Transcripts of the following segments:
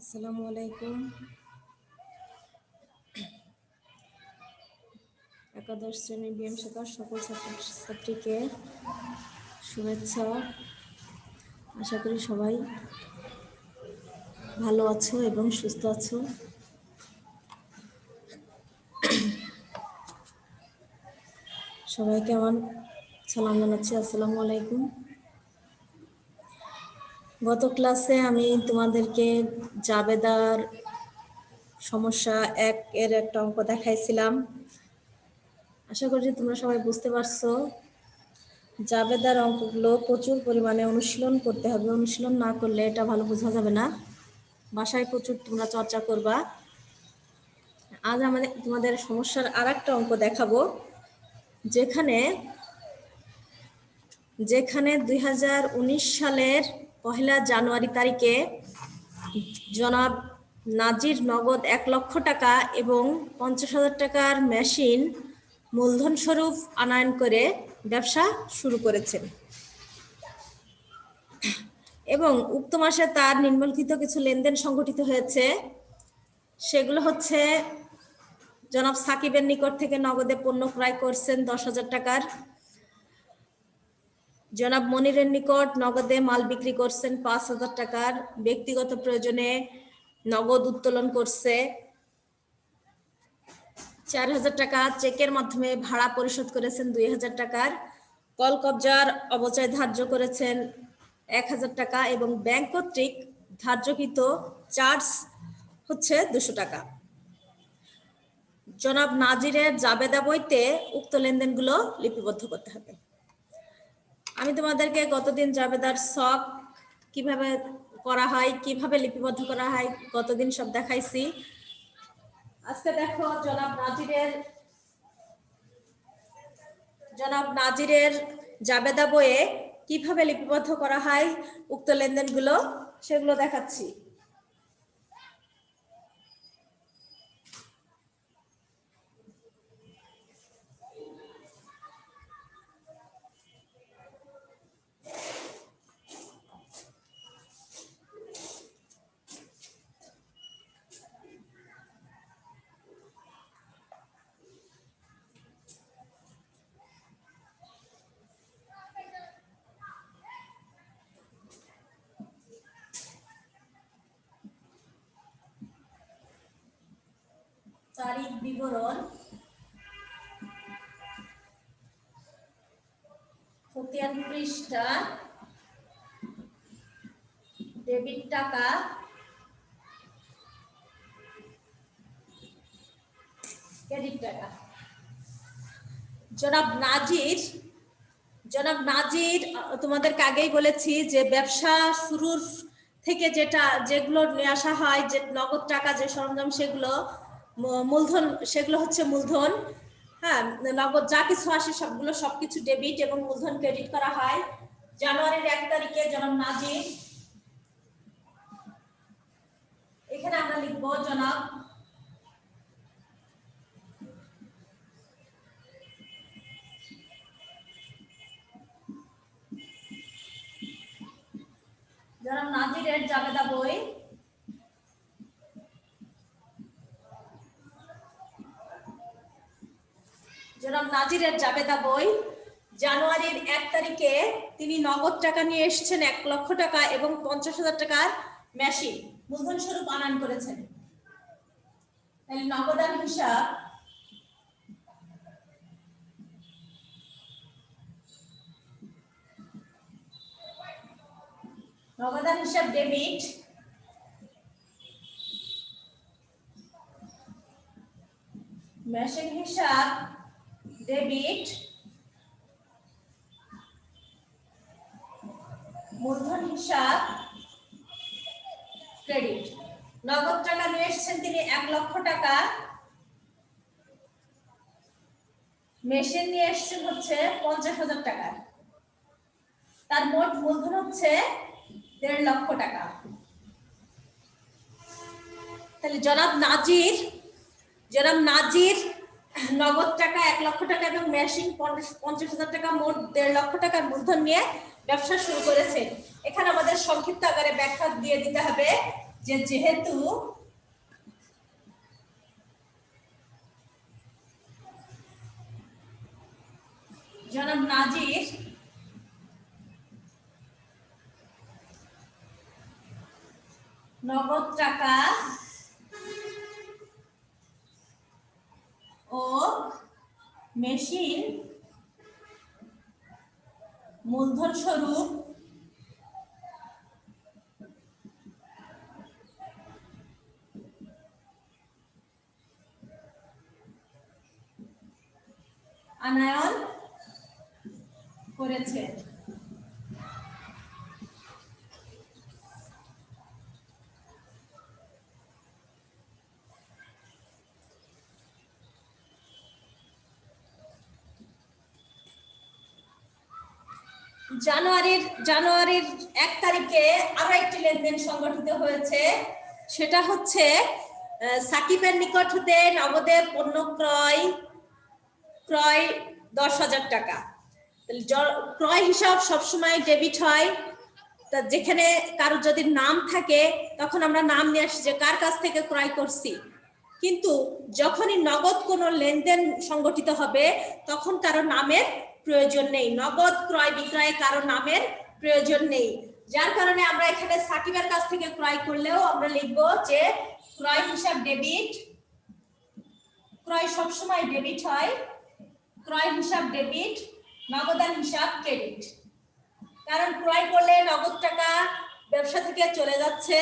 আসসালামু আলাইকুম। একাদশ শ্রেণী বিএম শাখার সকল ছাত্রছাত্রীকে শুভেচ্ছা। আশা করি সবাই ভালো আছো এবং সুস্থ আছো। সবাইকে আমার সালাম জানাচ্ছি, আসসালামু আলাইকুম। গত ক্লাসে আমি তোমাদেরকে জাবেদার সমস্যা 1 এর একটা অঙ্ক দেখাইছিলাম। আশা করি তোমরা সবাই বুঝতে পারছো। জাবেদার অঙ্কগুলো প্রচুর পরিমাণে অনুশীলন করতে হবে। অনুশীলন না করলে এটা ভালো বোঝা যাবে না। বাসায় প্রচুর তোমরা চর্চা করবা। আজ তোমাদের সমস্যার আরেকটা অঙ্ক দেখাবো, যেখানে 2019 সালের 1 জানুয়ারি তারিখে জনাব নাজির নগদ 1 লক্ষ টাকা এবং 50,000 টাকার মেশিন মূলধন স্বরূপ আনয়ন করে ব্যবসা শুরু করেছেন এবং উক্ত মাসে তার নিম্নলিখিত কিছু লেনদেন সংঘটিত হয়েছে। সেগুলো হচ্ছে, জনাব সাকিবের নিকট থেকে নগদে পণ্য ক্রয় করছেন 10,000 টাকার, জনাব মনিরের নিকট নগদে মাল বিক্রি করছেন 5,000 টাকার, ব্যক্তিগত প্রয়োজনে নগদ উত্তোলন করছে 4,000 টাকা, চেকের মাধ্যমে ভাড়া পরিশোধ করেছেন 2,000 টাকার, কল কবজার অবচয় ধার্য করেছেন 1,000 টাকা এবং ব্যাংক কর্তৃক ধার্যকৃত চার্জ হচ্ছে 200 টাকা। জনাব নাজিরের জাবেদা বইতে উক্ত লেনদেনগুলো লিপিবদ্ধ করতে হবে। আমি তোমাদেরকে গতদিন জাবেদার ছক কিভাবে করা হয়, কিভাবে লিপিবদ্ধ করা হয়, গতদিন সব দেখাইছি। আজকে দেখো জনাব নাজিরের জাবেদা বইয়ে কিভাবে লিপিবদ্ধ করা হয় উক্ত লেনদেনগুলো, সেগুলো দেখাচ্ছি। তারিখ বিবরণ, খতিয়ান পৃষ্ঠা, ডেবিট টাকা, ক্রেডিট টাকা। জনাব নাজির তোমাদেরকে আগেই বলেছি যে ব্যবসা শুরুর থেকে যেগুলো নিয়ে আসা হয়, যে নগদ টাকা, যে সরঞ্জাম, সেগুলো মূলধন, সেগুলো হচ্ছে মূলধন। হ্যাঁ, নগদ যা কিছু আসে সবকিছু ডেবিট এবং মূলধন ক্রেডিট করা হয়। জানুয়ারির 1 তারিখে জনাব নাজির, এখানে আমরা লিখবো জনাব নাজিরের জাবেদা বই, জনাব নাজিরের জাবেদা বই জানুয়ারির 1 তারিখে তিনি নগদ টাকা নিয়ে এসেছেন 1 লক্ষ টাকা এবং 50,000 টাকার মেশিন মূলধন স্বরূপ আনয়ন করেছেন। তাহলে নগদান হিসাব ডেবিট, মেশিন হিসাব ডেবিট, মূলধন হিসাব ক্রেডিট। নগদ টাকা নিয়ে এসেছেন তিনি 1 লক্ষ টাকা, মেশিন নিয়ে এসেছেন হচ্ছে 50,000 টাকা, তার মোট মূলধন হচ্ছে 1.5 লক্ষ টাকা। তাহলে জনাব নাজির নগদ টাকা 1 লক্ষ টাকা এবং মেশিন 50,000 টাকা, মোট 1.5 লক্ষ টাকার মূলধন নিয়ে ব্যবসা শুরু করেছেন। এখানে আমাদের সংক্ষিপ্ত আকারে ব্যাখ্যা দিয়ে দিতে হবে। যে যেহেতু জনাব নাজির নগদ টাকা ও মেশিন মূলধন স্বরূপ আনয়ন করেছে। জানুয়ারির 1 তারিখে আরো একটি লেনদেন সংগঠিত হয়েছে, সেটা হচ্ছে সাকিবের নিকট হতে নগদে পণ্য ক্রয় 10,000 টাকা। ক্রয় হিসাব সবসময় ডেবিট হয়। তা যেখানে কারো যদি নাম থাকে তখন আমরা নাম নিয়ে আসি যে কার কাছ থেকে ক্রয় করছি, কিন্তু যখনই নগদ কোনো লেনদেন সংগঠিত হবে তখন কারো নামের প্রয়োজন নেই, নগদ ক্রয় বিক্রয়ে কারো নামের প্রয়োজন নেই। যার কারণে আমরা এখানে সাকিবের কাছ থেকে ক্রয় করলেও আমরা লিখব যে ক্রয় হিসাব ডেবিট, ক্রয় সবসময় ডেবিট হয়, ক্রয় হিসাব ডেবিট, নগদান হিসাব ক্রেডিট। কারণ ক্রয় করলে নগদ টাকা ব্যবসা থেকে চলে যাচ্ছে,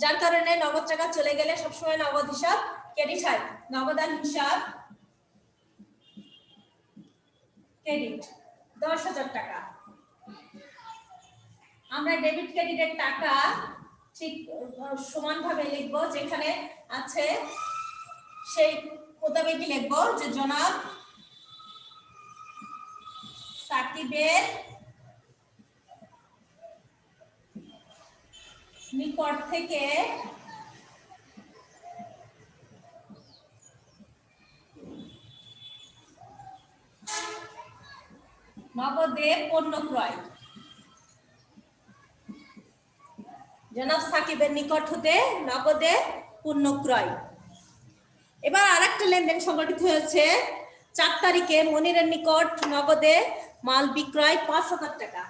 যার কারণে নগদ টাকা চলে গেলে সবসময় নগদ হিসাব ক্রেডিট হয়, নগদান হিসাব ক্রেডিট 10,000 টাকা। আমরা ডেবিট ক্রেডিটের টাকা ঠিক সমানভাবে লিখবো, যেখানে আছে সেই মোতাবেকই লিখবো যে জনাব সাকিবের নিকট থেকে নগদে পণ্য ক্রয়, জনাব সাকিবের নিকট হতে নগদে পণ্য ক্রয়। এবার আরেকটা লেনদেন সংগঠিত হয়েছে 4 তারিখে মনিরের নিকট নগদে মাল বিক্রয় 5,000 টাকা।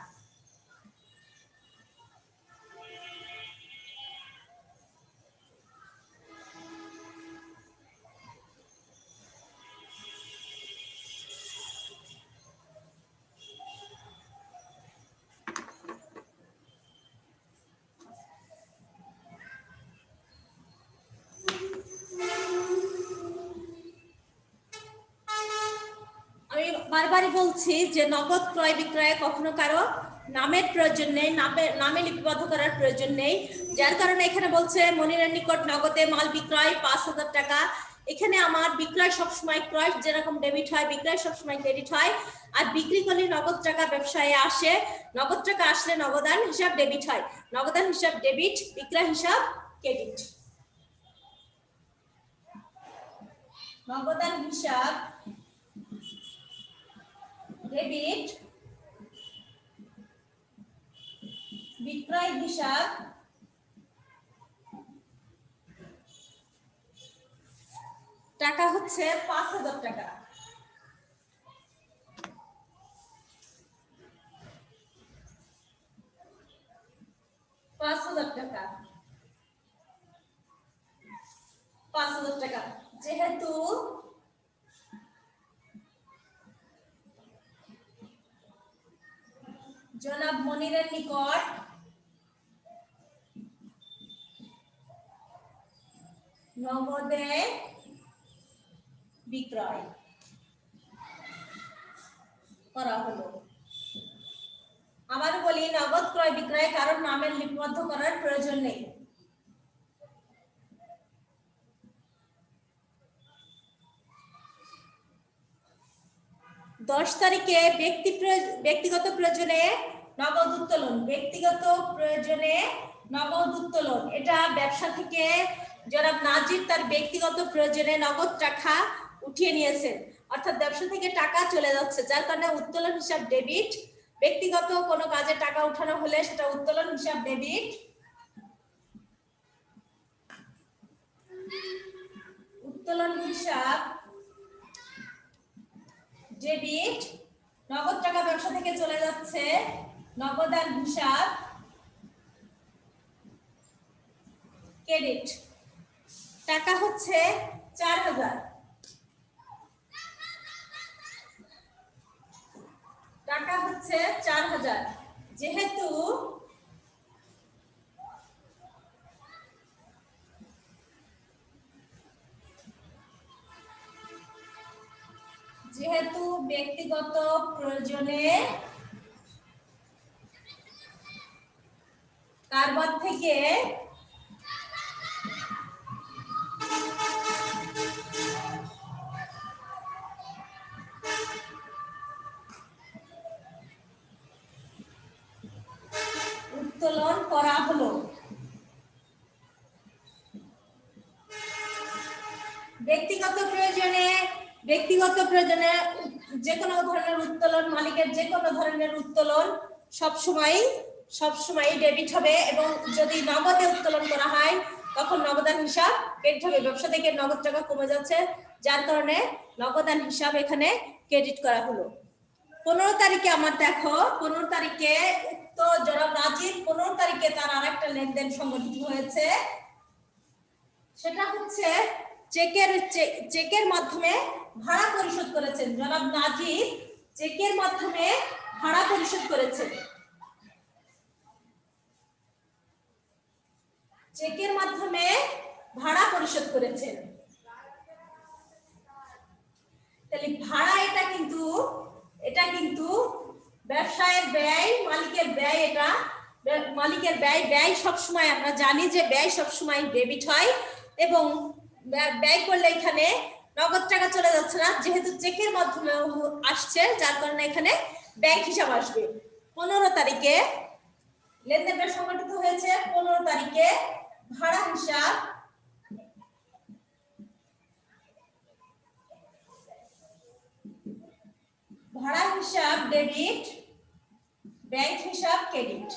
বারবারই বলছি যে নগদ ক্রয় বিক্রয়ে কখনো কারো নামের প্রয়োজন নেই, নামে লিপিবদ্ধ করার প্রয়োজন নেই। যার কারণে এখানে বলছে মনিরের নিকট নগদে মাল বিক্রয় 5,000 টাকা। এখানে আমার বিক্রয় সবসময় ক্রয় যেরকম ডেবিট হয়, বিক্রয় সবসময় ক্রেডিট হয়। আর বিক্রি করলে নগদ টাকা ব্যবসায় আসে, নগদ টাকা আসলে নগদান হিসাব ডেবিট হয়, নগদান হিসাব ডেবিট, বিক্রয় হিসাব ক্রেডিট। নগদান হিসাব ডেবিট, বিক্রয় হিসাব টাকা হচ্ছে 5,000 টাকা। 5,000 টাকা, 5,000 টাকা। যেহেতু জনাব মনিরের নিকট নগদে বিক্রয় করা হলো। আবার বলি, নগদ ক্রয় বিক্রয় কারণ নামের লিপিবদ্ধ করার প্রয়োজন নেই। দশ তারিখে ব্যক্তিগত প্রয়োজনে নগদ উত্তোলন, ব্যক্তিগত প্রয়োজনে নগদ উত্তোলন, এটা ব্যবসা থেকে জনাব নাজির তার ব্যক্তিগত প্রয়োজনে নগদ টাকা উঠিয়ে নিয়েছেন, অর্থাৎ ব্যবসা থেকে টাকা চলে যাচ্ছে, যার কারণে উত্তোলন হিসাব ডেবিট। ব্যক্তিগত কোনো কাজে টাকা উঠানো হলে সেটা উত্তোলন হিসাব ডেবিট। উত্তোলন হিসাব ডেবিট, নগদ টাকা ব্যবসা থেকে চলে যাচ্ছে, নগদান হিসাব ক্রেডিট। টাকা হচ্ছে 4000, টাকা হচ্ছে 4000। যেহেতু ব্যক্তিগত প্রয়োজনে কারবার থেকে উত্তোলন করা হলো। ব্যক্তিগত প্রয়োজনে যে কোনো ধরনের উত্তোলন, মালিকের যে কোনো ধরনের উত্তোলন সবসময় ডেবিট হবে, এবং যদি নগদে উত্তোলন করা হয় তখন নগদান হিসাব ক্রেডিট হবে। ব্যবসা থেকে নগদ টাকা কমে যাচ্ছে, যার কারণে নগদান হিসাব এখানে ক্রেডিট করা হলো। 15 তারিখে আমার দেখো, 15 তারিখে উক্ত জনাব রাজীব 15 তারিখে তার আরেকটা লেনদেন সংঘটিত হয়েছে। সেটা হচ্ছে চেকের মাধ্যমে ভাড়া পরিশোধ করেছেন। জনাব নাজিব চেকের মাধ্যমে ভাড়া পরিশোধ করেছেন। চেকের মাধ্যমে ভাড়া পরিশোধ করেছেন। তাহলে ভাড়া এটা কিন্তু ব্যবসায়ের ব্যয়, মালিকের ব্যয়। এটা মালিকের ব্যয় সবসময় আমরা জানি যে ব্যয় সবসময় ডেবিট হয়, এবং ব্যয় করলে এখানে নগদ টাকা চলে যাচ্ছে না, যেহেতু চেকের মাধ্যমে আসছে, যার কারণে এখানে ব্যাংক হিসাব আসবে। 15 তারিখে লেনদেনটা সংগঠিত হয়েছে। 15 তারিখে ভাড়া হিসাব ডেবিট, ব্যাংক হিসাব ক্রেডিট।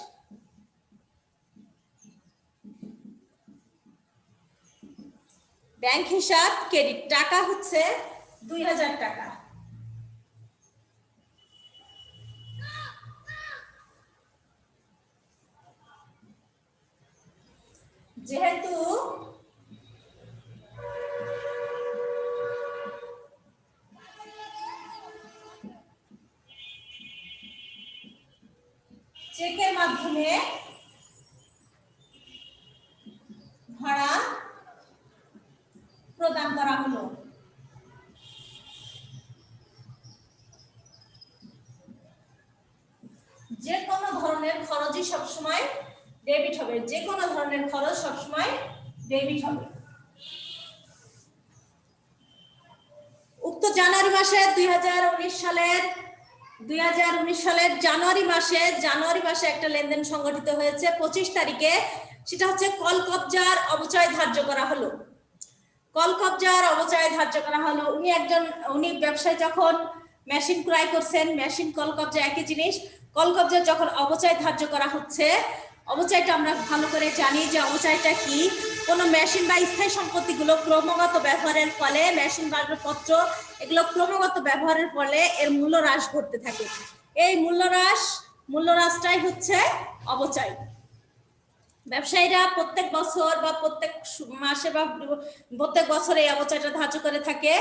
ব্যাংক হিসাব ক্রেডিট, টাকা হচ্ছে 2000 টাকা। যেহেতু চেকের মাধ্যমে ভাড়া প্রদান করা হলো, যে কোনো ধরনের খরচই সবসময় ডেবিট হবে। যে কোনো ধরনের খরচ সবসময় ডেবিট হবে। উক্ত জানুয়ারি মাসে 2019 সালের জানুয়ারি মাসে একটা লেনদেন সংগঠিত হয়েছে 25 তারিখে। সেটা হচ্ছে কল কবজার অবচয় ধার্য করা হলো। কল কবজার অবচয় ধার্য করা হলো। উনি ব্যবসায় যখন মেশিন ক্রয় করছেন, মেশিন কল কবজা একই জিনিস। কল কবজার যখন অবচয় ধার্য করা হচ্ছে, অবচয়টা আমরা ভালো করে জানি যে অবচয়টা কি। কোনো মেশিন বা স্থায়ী সম্পত্তিগুলো ক্রমাগত ব্যবহারের ফলে, মেশিন বা পত্র এগুলো ক্রমাগত ব্যবহারের ফলে এর মূল্য হ্রাস ঘটতে থাকে। এই মূল্যহ্রাসটাই হচ্ছে অবচয়। ব্যবসায়ীরা প্রত্যেক বছর বা প্রত্যেক মাসে বা প্রত্যেক বছর এই অবচয়টা ধার্য করে থাকে।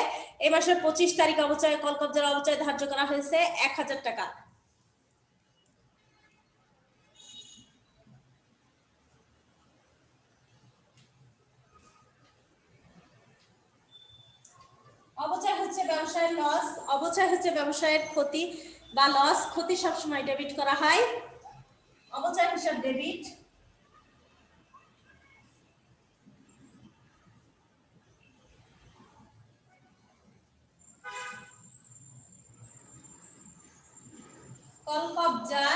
এই মাসের 25 তারিখ কল কবজার অবচয় ধার্য করা হয়েছে 1000 টাকা। অবচয় হচ্ছে ব্যবসায়ের লস, অবচয় হচ্ছে ব্যবসায়ের ক্ষতি বা লস। ক্ষতি সবসময় ডেবিট করা হয়, অবচয় হিসাব ডেবিট। কল কবজা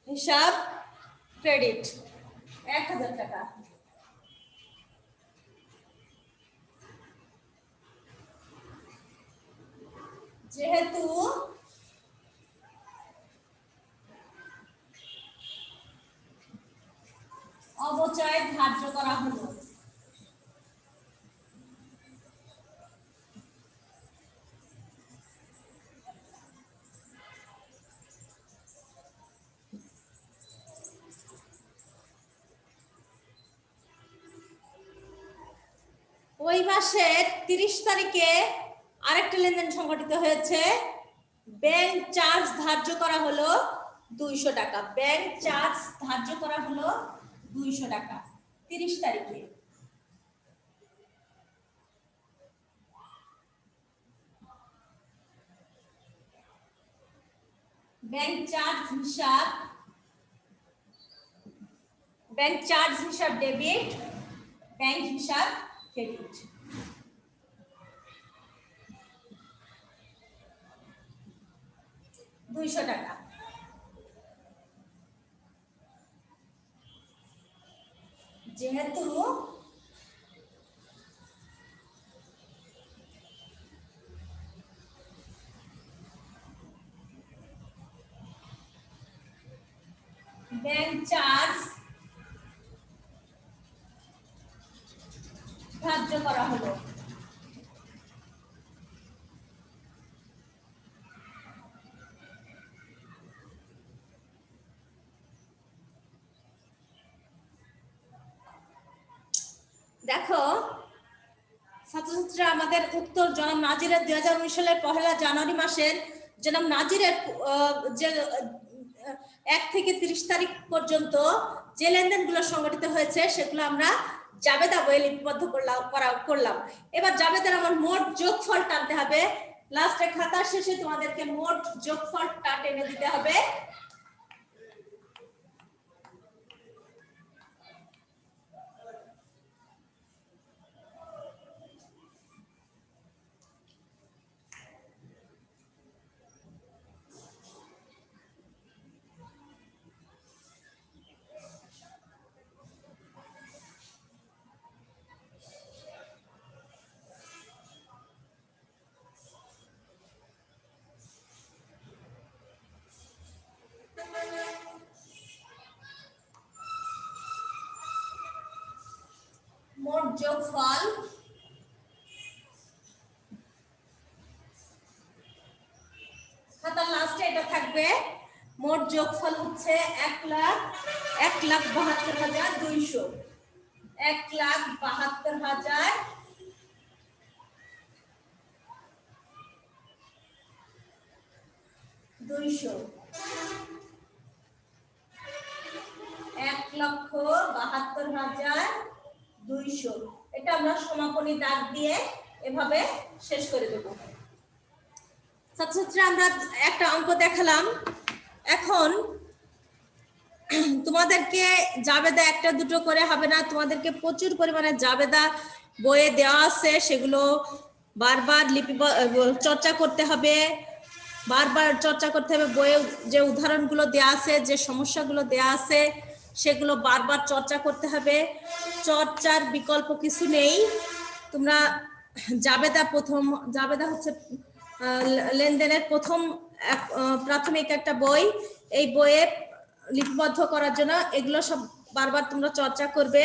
হিসাব ক্রেডিট 1000 টাকা। যেহেতু অপচয় ধার্য করা হলো। ওই মাসের 30 তারিখে আরেকটা লেনদেন সংঘটিত হয়েছে। ব্যাংক চার্জ ধার্য করা হলো 200 টাকা। ব্যাংক চার্জ ধার্য করা হলো 200 টাকা 30 তারিখে। ব্যাংক চার্জ হিসাব ডেবিট, ব্যাংক হিসাব ক্রেডিট। টাকা। যেহেতু ব্যাংক চার্জ ধার্য করা হলো, দেখো ছাত্রছাত্রীরা, আমাদের উত্তর জনাব নাজিরের 2019 সালের 1 জানুয়ারি মাসের জনাব নাজিরের যে 1 থেকে 30 তারিখ পর্যন্ত যে লেনদেনগুলো সংগঠিত হয়েছে সেগুলো আমরা জাবেদা বইয়ে লিপিবদ্ধ করলাম। এবার জাবেদার আমার মোট যোগফল টানতে হবে। লাস্টে খাতার শেষে তোমাদেরকে মোট যোগফলটা টেনে দিতে হবে। মোট যোগফল খাতার লাস্টে এটা থাকবে। মোট যোগফল হচ্ছে 1,72,200। 1,72,200। 1,72,200। এটা আমরা সমাপনী দাগ দিয়ে এভাবে শেষ করে দেব। ছাত্রছাত্রীরা, আমরা একটা অঙ্ক দেখালাম। এখন তোমাদেরকে জাবেদা একটা দুটো করে হবে না, তোমাদেরকে প্রচুর পরিমাণে জাবেদা বইয়ে দেওয়া আছে, সেগুলো বারবার চর্চা করতে হবে। বইয়ে যে উদাহরণগুলো দেওয়া আছে, যে সমস্যাগুলো দেওয়া আছে, সেগুলো বারবার চর্চা করতে হবে। চর্চার বিকল্প কিছু নেই। তোমরা জাবেদা হচ্ছে লেনদেনের প্রাথমিক একটা বই। এই বইয়ে লিপিবদ্ধ করার জন্য এগুলো সব বারবার তোমরা চর্চা করবে।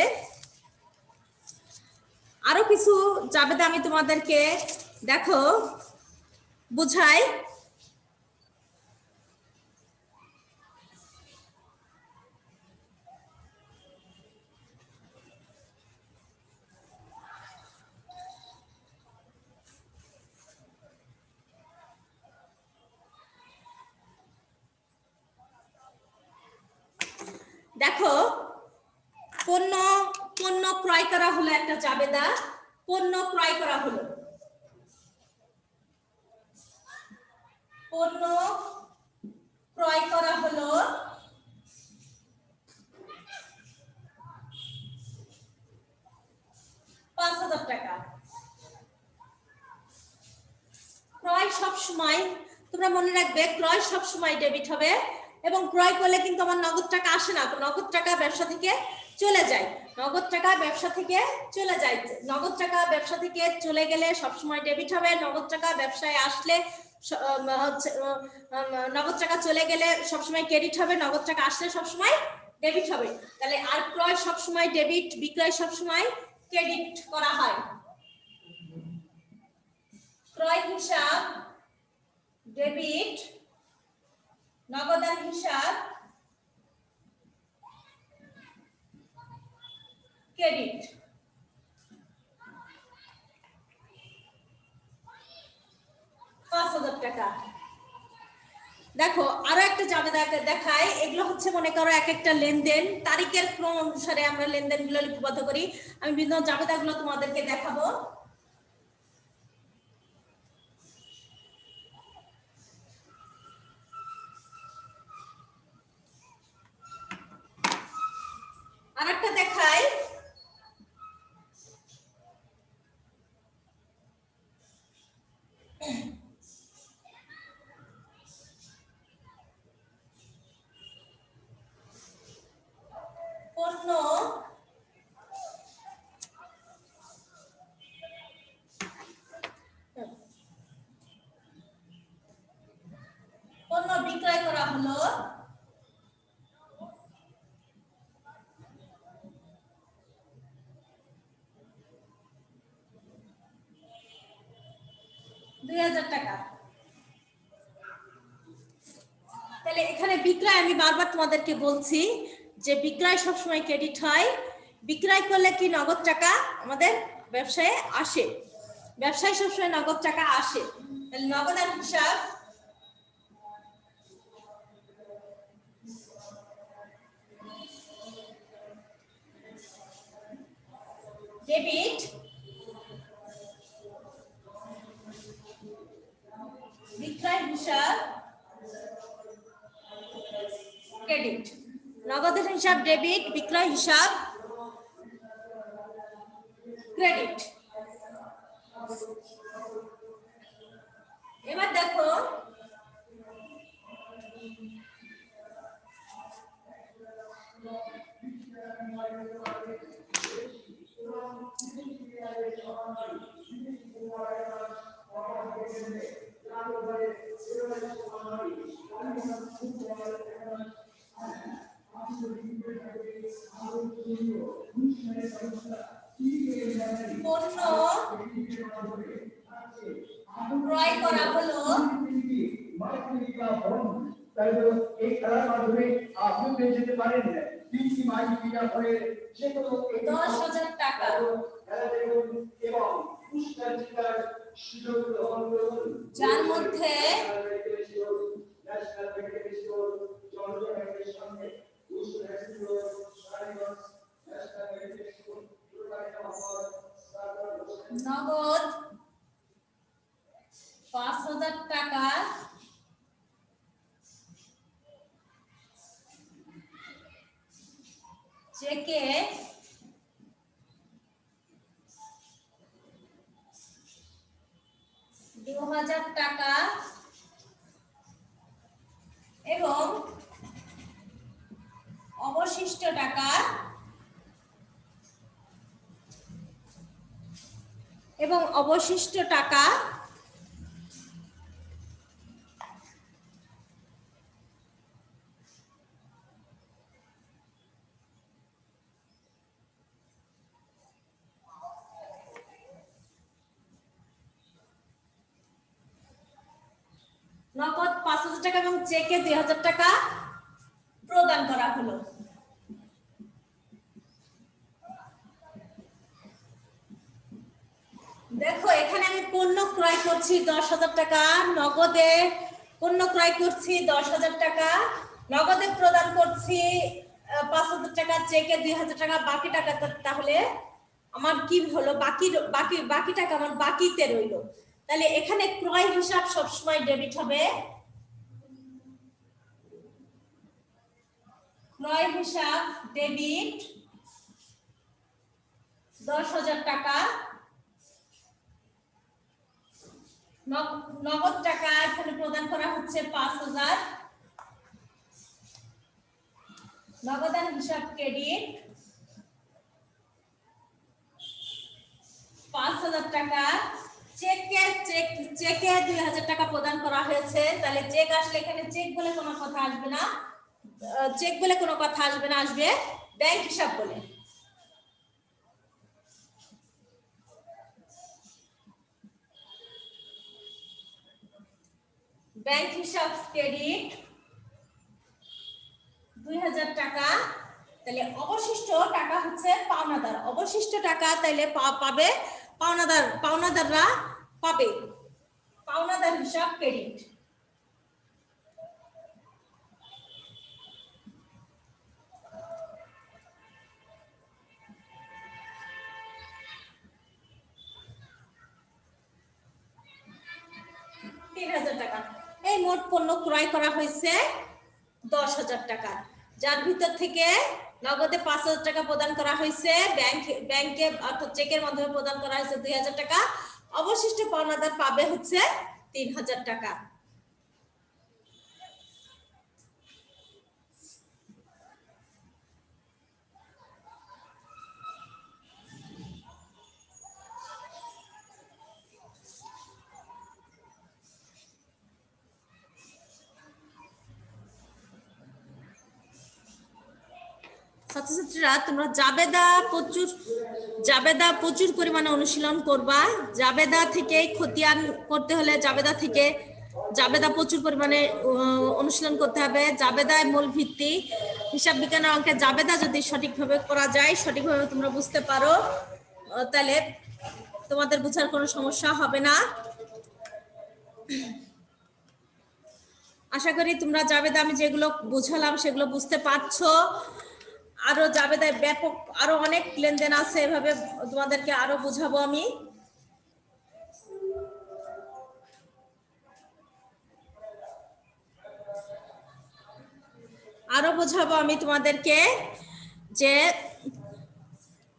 আরো কিছু জাবেদা আমি তোমাদেরকে দেখো বুঝাই। দেখো, পণ্য ক্রয় করা হলো একটা জাবেদা। পণ্য ক্রয় করা হলো, পণ্য ক্রয় করা হলো 5,000 টাকা। ক্রয় সব সময় তোমরা মনে রাখবে, ক্রয় সব সময় ডেবিট হবে, এবং ক্রয় করলে কিন্তু আমার নগদ টাকা আসে না, নগদ টাকা ব্যবসা থেকে চলে যায়। নগদ টাকা ব্যবসা থেকে চলে গেলে সবসময় ডেবিট হবে। নগদ টাকা ব্যবসায় আসলে নগদ টাকা চলে গেলে সবসময় ক্রেডিট হবে। নগদ টাকা আসলে সবসময় ডেবিট হবে। তাহলে আর ক্রয় সব সময় ডেবিট, বিক্রয় সব সময় ক্রেডিট করা হয়। ক্রয় হিসাব ডেবিট, নগদান হিসাব ক্রেডিট। ৫,০০০ টাকা। দেখো আরো একটা জাবেদা দেখায়, এগুলো হচ্ছে মনে করো এক একটা লেনদেন, তারিখের ক্রম অনুসারে আমরা লেনদেন গুলো লিপিবদ্ধ করি। আমি বিভিন্ন জাবেদা গুলো তোমাদেরকে দেখাবো। আরেকটা দেখাই, পণ্য বিক্রয় করা হলো ২,০০০ টাকা। তাহলে এখানে বিক্রয়, আমি বারবার তোমাদেরকে বলছি যে বিক্রয় সবসময় ক্রেডিট হয়। বিক্রয় করলে কি নগদ টাকা আমাদের ব্যবসায়ে আসে, ব্যবসায় সবসময় নগদ টাকা আসে। তাহলে নগদান হিসাব ডেবিট, বিক্রয় হিসাব ক্রেডিট। নগদের হিসাব ডেবিট, বিক্রয় হিসাব ক্রেডিট। এবার দেখো পণ্য ক্রয় করা হলো ১০,০০০ টাকা। যার মধ্যে নগদ ৫,০০০ টাকা, চেকে ২,০০০ টাকা এবং অবশিষ্ট টাকা নগদ ৫,০০০ টাকা এবং চেকে ২,০০০ টাকা প্রদান করা হলো। দেখো এখানে আমি পণ্য ক্রয় করছি ১০,০০০ টাকা, নগদে পণ্য ক্রয় করছি 10,000 টাকা, নগদে প্রদান করছি 5,000 টাকা, চেকে 2,000 টাকা, বাকি টাকা তাহলে আমার কি হলো, বাকি টাকা আমার বাকিতে রইল। তাহলে এখানে ক্রয় হিসাব সবসময় ডেবিট হবে, ক্রয় হিসাব ডেবিট 10,000 টাকা, নগদ টাকা এখানে প্রদান করা হচ্ছে 5,000, নগদান হিসাব ক্রেডিট 5,000 টাকা, চেকে 2,000 টাকা প্রদান করা হয়েছে। তাহলে চেক আসলে এখানে চেক বলে কোনো কথা আসবে না, চেক বলে কোনো কথা আসবে না, আসবে ব্যাংক হিসাব বলে। ব্যাংক হিসাব ক্রেডিট 2000 টাকা। তাহলে অবশিষ্ট টাকা হচ্ছে পাওনাদার, অবশিষ্ট টাকা তাইলে পাবে পাওনাদাররা পাবে, পাওনাদার হিসাব ক্রেডিট। টাকা। এই মোট পণ্য ক্রয় করা হয়েছে 10,000 টাকা, যার ভিতর থেকে নগদে 5,000 টাকা প্রদান করা হয়েছে, ব্যাংকে অর্থাৎ চেকের মাধ্যমে প্রদান করা হয়েছে 2,000 টাকা। অবশিষ্ট পাওনাদার পাবে হচ্ছে 3,000 টাকা। ছাত্রছাত্রীরা তোমরা জাবেদা প্রচুর পরিমাণে অনুশীলন করবা। জাবেদা থেকে খতিয়ান করতে হলে জাবেদা প্রচুর পরিমাণে অনুশীলন করতে হবে। জাবেদায় মূল ভিত্তি, হিসাব বিজ্ঞানের অঙ্কে জাবেদা যদি সঠিকভাবে করা যায়, সঠিকভাবে তোমরা বুঝতে পারো, তাহলে তোমাদের বোঝার কোনো সমস্যা হবে না। আশা করি তোমরা জাবেদা আমি যেগুলো বুঝালাম সেগুলো বুঝতে পারছো। আরো জাবেদায় ব্যাপক আরো অনেক লেনদেন আছে, এভাবে তোমাদেরকে আরো বুঝাবো আমি। আরো বোঝাবো আমি তোমাদেরকে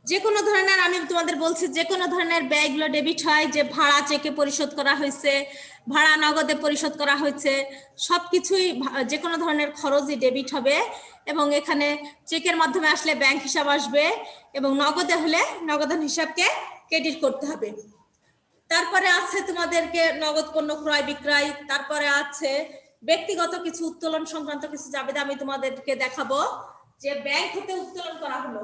যে কোনো ধরনের, আমি তোমাদের বলছি যে কোনো ধরনের ব্যয়গুলো ডেবিট হয়, যে ভাড়া চেকে পরিশোধ করা হয়েছে, ভাড়া নগদে পরিশোধ করা হয়েছে, সবকিছুই যে কোনো ধরনের খরচই ডেবিট হবে। এবং এখানে চেকের মাধ্যমে আসলে ব্যাংক হিসাব আসবে, এবং নগদে হলে নগদান হিসাবকে ক্রেডিট করতে হবে। তারপরে আছে তোমাদেরকে নগদ পণ্য ক্রয় বিক্রয়, তারপরে আছে ব্যক্তিগত কিছু উত্তোলন সংক্রান্ত কিছু জাবেদা আমি তোমাদেরকে দেখাবো, যে ব্যাংক হতে উত্তোলন করা হলো।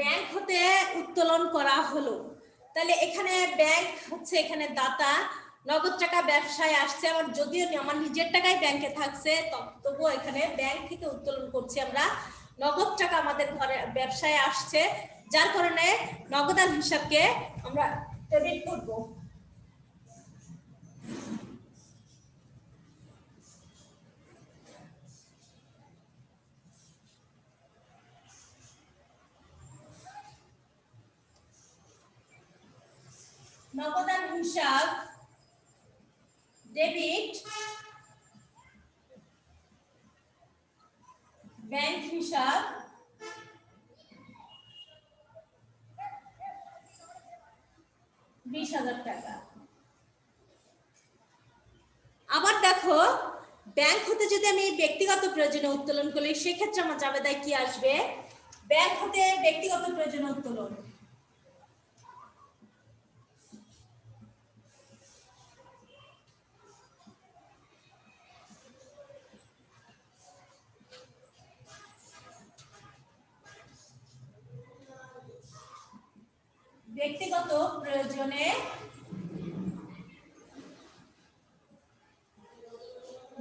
ব্যাংক হতে উত্তোলন করা হলো, তাহলে এখানে ব্যাংক হচ্ছে এখানে দাতা, নগদ টাকা ব্যবসায় আসছে, আমার যদিও আমার নিজের টাকাই ব্যাংকে থাকছে, তবুও এখানে ব্যাংক থেকে উত্তোলন করছি আমরা, নগদ টাকা আমাদের ঘরে ব্যবসায় আসছে, যার কারণে নগদান হিসাবকে আমরা ডেবিট করব। নগদান হিসাব ডেবিট, ব্যাংক হিসাব $20,000 টাকা। আবার দেখো, ব্যাংক হতে যদি আমি ব্যক্তিগত প্রয়োজনে উত্তোলন করি, সেক্ষেত্রে আমার জাবেদায় কি আসবে? ব্যাংক হতে ব্যক্তিগত প্রয়োজনে উত্তোলন,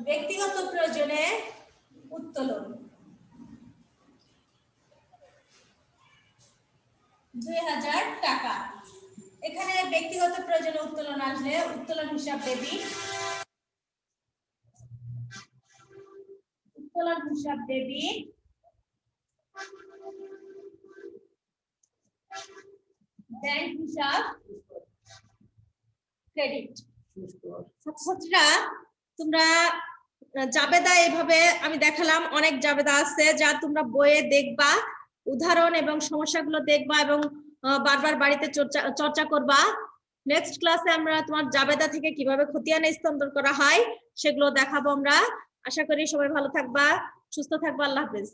ব্যক্তিগত প্রয়োজনে উত্তোলন 2,000 টাকা। এখানে ব্যক্তিগত প্রয়োজনে উত্তোলন আসলে উত্তোলন হিসাব ডেবিট, উত্তোলন হিসাব ডেবিট, ব্যাংক হিসাব ক্রেডিট। ছাত্রছাত্রীরা তোমরা জাবেদা এভাবে আমি দেখালাম, অনেক জাবেদা আছে যা তোমরা বইয়ে দেখবা, উদাহরণ এবং সমস্যাগুলো দেখবা এবং বারবার বাড়িতে চর্চা করবা। নেক্সট ক্লাসে আমরা তোমার জাবেদা থেকে কিভাবে খতিয়ান স্থানান্তর করা হয় সেগুলো দেখাবো আমরা। আশা করি সবাই ভালো থাকবা, সুস্থ থাকবা। আল্লাহ হাফেজ।